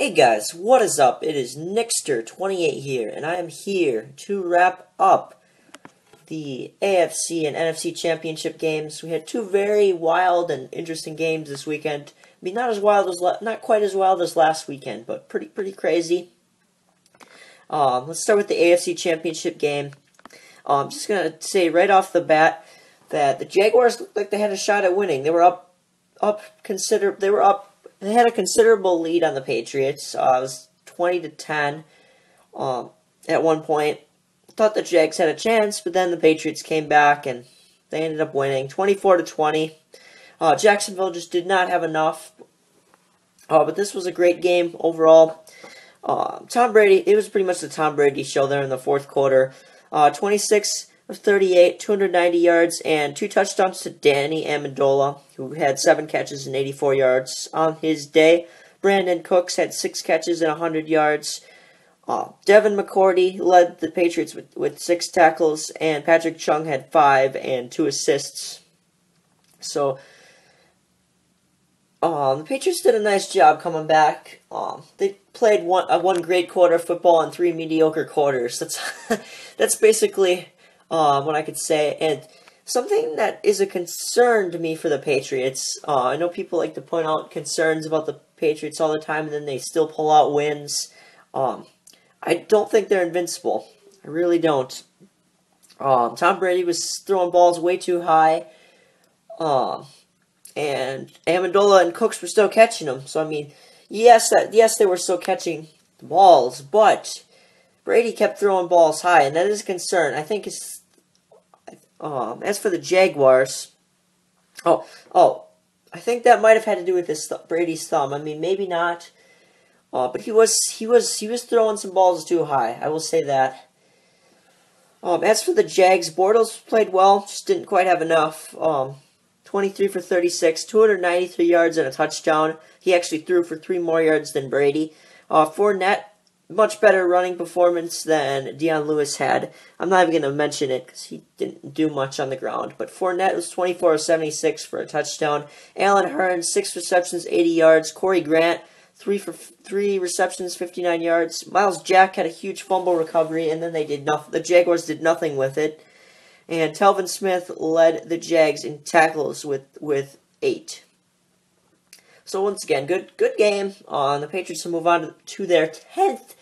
Hey guys, what is up? It is Nixter28 here, and I am here to wrap up the AFC and NFC championship games. We had two very wild and interesting games this weekend. I mean, not quite as wild as last weekend, but pretty crazy. Let's start with the AFC championship game. I'm just gonna say right off the bat that the Jaguars looked like they had a shot at winning. They had a considerable lead on the Patriots. It was 20-10 at one point. Thought the Jags had a chance, but then the Patriots came back and they ended up winning 24-20. Jacksonville just did not have enough. But this was a great game overall. Tom Brady, it was pretty much the Tom Brady show there in the fourth quarter. 26 of 38, 290 yards, and 2 touchdowns to Danny Amendola, who had 7 catches and 84 yards on his day. Brandon Cooks had 6 catches and 100 yards. Devin McCourty led the Patriots with 6 tackles, and Patrick Chung had 5 and 2 assists. So, the Patriots did a nice job coming back. They played one great quarter of football and 3 mediocre quarters. That's basically what I could say. And something that is a concern to me for the Patriots. I know people like to point out concerns about the Patriots all the time, and then they still pull out wins. I don't think they're invincible. I really don't. Tom Brady was throwing balls way too high. And Amendola and Cooks were still catching them. So, I mean, yes, they were still catching the balls, but Brady kept throwing balls high, and that is a concern. I think it's as for the Jaguars, I think that might have had to do with Brady's thumb. I mean, maybe not, but he was throwing some balls too high. I will say that. As for the Jags, Bortles played well, just didn't quite have enough. 23 for 36, 293 yards and a touchdown. He actually threw for 3 more yards than Brady. Fournette, much better running performance than Dion Lewis had. I'm not even going to mention it because he didn't do much on the ground. But Fournette was 24 of 76 for a touchdown. Allen Hurns, 6 receptions, 80 yards. Corey Grant, 3 receptions, 59 yards. Miles Jack had a huge fumble recovery, and then the Jaguars did nothing with it. And Telvin Smith led the Jags in tackles with 8. So once again, good game. The Patriots will move on to their 10th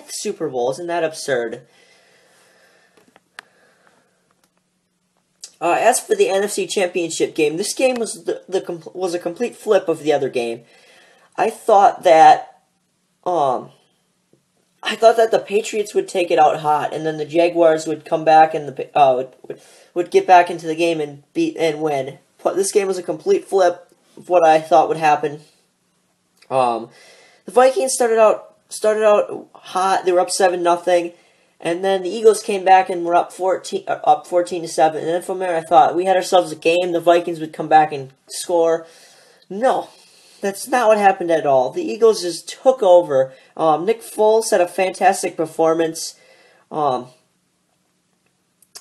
Super Bowl. Isn't that absurd? As for the NFC Championship game, this game was was a complete flip of the other game. I thought that the Patriots would take it out hot, and then the Jaguars would come back and would get back into the game and win. But this game was a complete flip of what I thought would happen. The Vikings started out hot. They were up 7-0, and then the Eagles came back and were up 14-7. And then from there, I thought we had ourselves a game. The Vikings would come back and score. No. That's not what happened at all. The Eagles just took over. Nick Foles had a fantastic performance. Overall,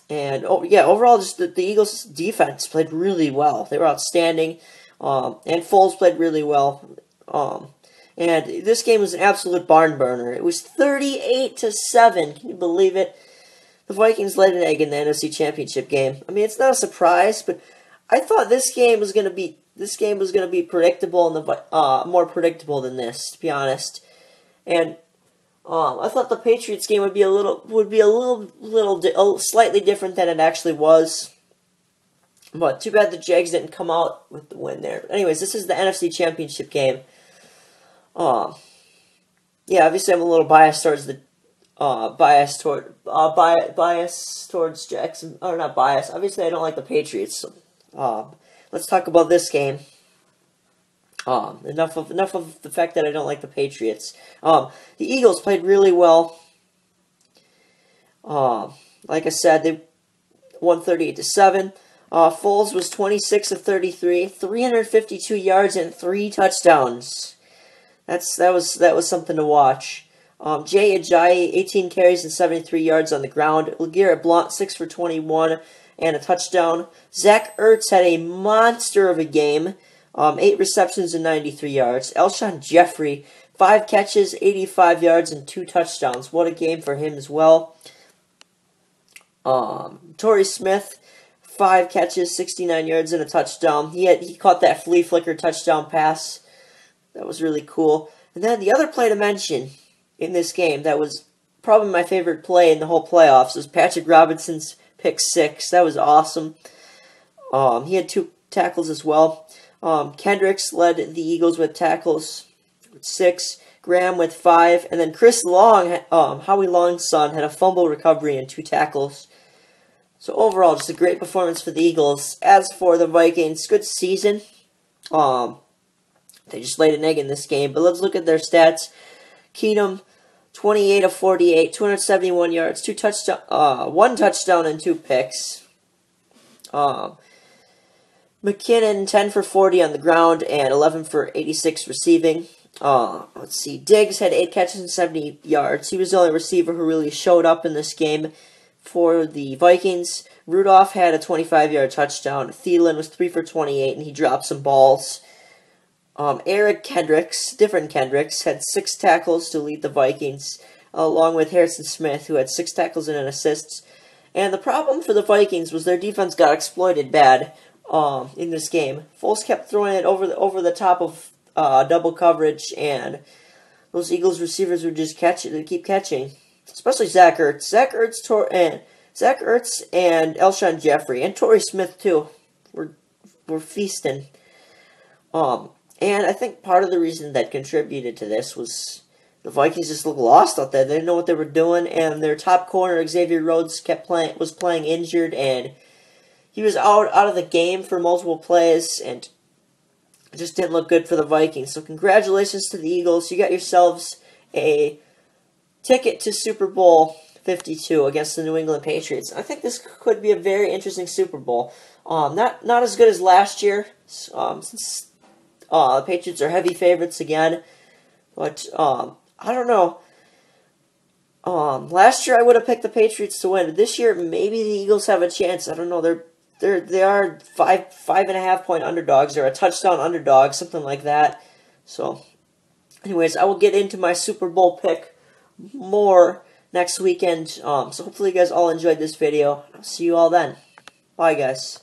just the Eagles' defense played really well. They were outstanding. And Foles played really well. And this game was an absolute barn burner. It was 38-7. Can you believe it? The Vikings laid an egg in the NFC Championship game. I mean, it's not a surprise, but I thought this game was going to be predictable and more predictable than this, to be honest. And I thought the Patriots game would be slightly different than it actually was. But too bad the Jags didn't come out with the win there. But anyways, this is the NFC Championship game. Obviously I'm a little biased towards towards Jackson, or not biased. Obviously I don't like the Patriots. So, let's talk about this game. Enough of the fact that I don't like the Patriots. The Eagles played really well. Like I said, they won 38-7. Foles was 26 of 33, 352 yards and 3 touchdowns. That was something to watch. Jay Ajayi, 18 carries and 73 yards on the ground. LeGarrette Blount, 6 for 21 and a touchdown. Zach Ertz had a monster of a game. 8 receptions and 93 yards. Alshon Jeffrey, 5 catches, 85 yards, and 2 touchdowns. What a game for him as well. Torrey Smith, 5 catches, 69 yards, and a touchdown. He caught that flea flicker touchdown pass. That was really cool. And then the other play to mention in this game that was probably my favorite play in the whole playoffs was Patrick Robinson's pick 6. That was awesome. He had 2 tackles as well. Kendricks led the Eagles with tackles with 6. Graham with 5. And then Chris Long, Howie Long's son, had a fumble recovery and 2 tackles. So overall, just a great performance for the Eagles. As for the Vikings, good season. They just laid an egg in this game. But let's look at their stats. Keenum, 28 of 48, 271 yards, 1 touchdown and 2 picks. McKinnon, 10 for 40 on the ground and 11 for 86 receiving. Let's see. Diggs had 8 catches and 70 yards. He was the only receiver who really showed up in this game for the Vikings. Rudolph had a 25-yard touchdown. Thielen was 3 for 28, and he dropped some balls. Eric Kendricks, different Kendricks, had 6 tackles to lead the Vikings, along with Harrison Smith, who had 6 tackles and an assist. And the problem for the Vikings was their defense got exploited bad in this game. Foles kept throwing it over the top of double coverage, and those Eagles receivers would just keep catching. Especially Zach Ertz. Zach Ertz and Alshon Jeffrey, and Torrey Smith too, were feasting. And I think part of the reason that contributed to this was the Vikings just looked lost out there. They didn't know what they were doing, and their top corner, Xavier Rhodes, was playing injured, and he was out of the game for multiple plays, and it just didn't look good for the Vikings. So congratulations to the Eagles. You got yourselves a ticket to Super Bowl 52 against the New England Patriots. I think this could be a very interesting Super Bowl. Not as good as last year, since the Patriots are heavy favorites again. But I don't know. Last year I would have picked the Patriots to win. This year maybe the Eagles have a chance. I don't know. They are 5.5 point underdogs, or a touchdown underdog, something like that. So, anyways, I will get into my Super Bowl pick more next weekend. So hopefully you guys all enjoyed this video. I'll see you all then. Bye, guys.